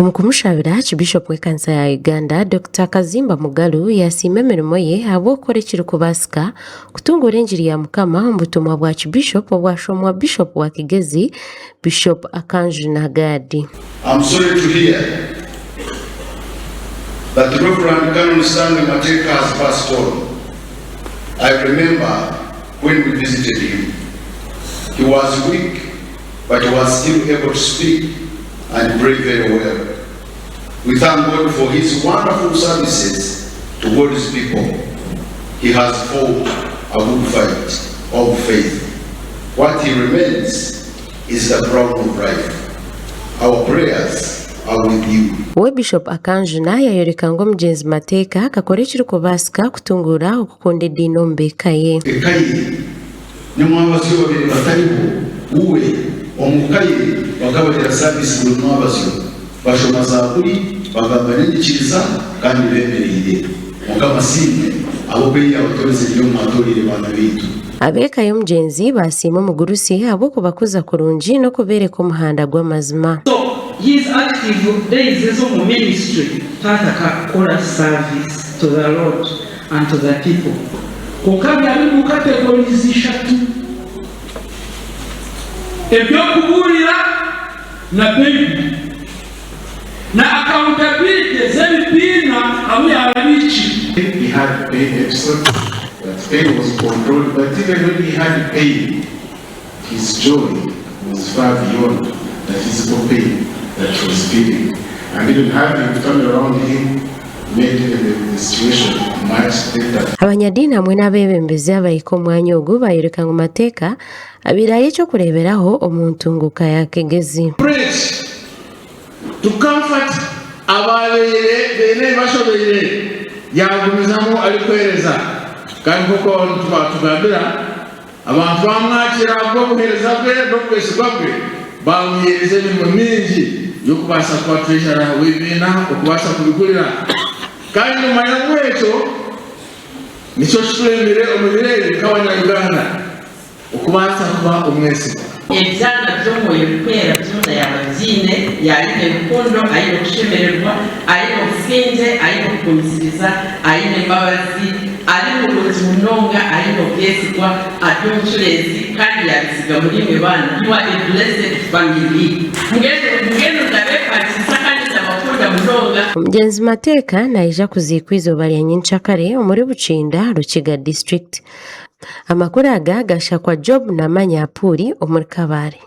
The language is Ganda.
Omukumushabira Archbishop w'ekkanisa ya Uganda Dr. Kazimba Mugalu yasiima emirimo ye habw'okukola ekirikubasika kutungura enjiri ya Mukama mu butumwa bwa Archbishop obwashomwa Bishop wa Kigezi Bishop Akanju Nagadi. I'm sorry to hear that the Reverend Canon Stanley Mateka has passed on. I remember when we visited him. He was weak, but he was still able to speak and pray very well. We thank God for his wonderful services to God's people. He has fought a good fight of faith. What he remains is the crown of life. Our prayers are with you. We Bishop Akanju naye yoreka ngo Mugenzi Mateka akakora ekirikubasika kutungura okukunda eddiini omu mbeeka ye. Ekaye ne mwabazi babiri bataliho uwe omukaye bagabalira service buli mwabazi bashoma zaabuli bagamba n'enyikiriza kandi beemereire mukama siimwe abo beeya abatoleze nnyo mwatolere baana baitu. Abeeka y'omugenzi basiima omugurusi habw'okubakuza kurungi n'okubeereka omuhanda gw'amazima. He is active days of ministry tataka kola service to the Lord and to the people. Kokabya ali mu categories ishatu ebyokubulira na baby na accountability z'ebibiina amu yabiiki. He had pain episode, that pain was controlled, but even when he had pain, his joy was far beyond the physical pain that he was feeling. And even having turned around him made the situation much better. Abanyadini hamwe n'abeebembezi abaika omwanya ogwo bayoreka ngu Mateeka abirayo ekyokureeberaho omuntu nguka ya Kigezi. Praise to comfort ababeire bene bashobeire yagumizamu alikwereza kandi koko tubagambira abantu bamwakira bw'obuheereza bwe n'okwesigwa bwe bamuyereza emirimo mingi y'okubaasa kuba treasurer w'ebibiina okubaasa kubigulira kandi omumanya gwekyo nikyo kitulembere omu bireere nk'abanyayuganda okubaasa kuba omwesigwa. Ebyana by'omwoyo bikwera byona yabagiine yalina erukundo ayina okushemererwa ayina obusinge ayina okugumisiriza ayina embabazi ali mulungi munonga ayina obwesigwa ate omuculeezi kandi yabisiga mulimwe baana. You are a blessed family. Mugendo ndabeekakisa kandi ndabakunda munonga. Mugenzi Mateeka naija kuziikwa izooba lya nyincakare omuri Bukinda Rukiga District. Amakuru aga gasha kwa Job na Manyapuri omuri Kabare.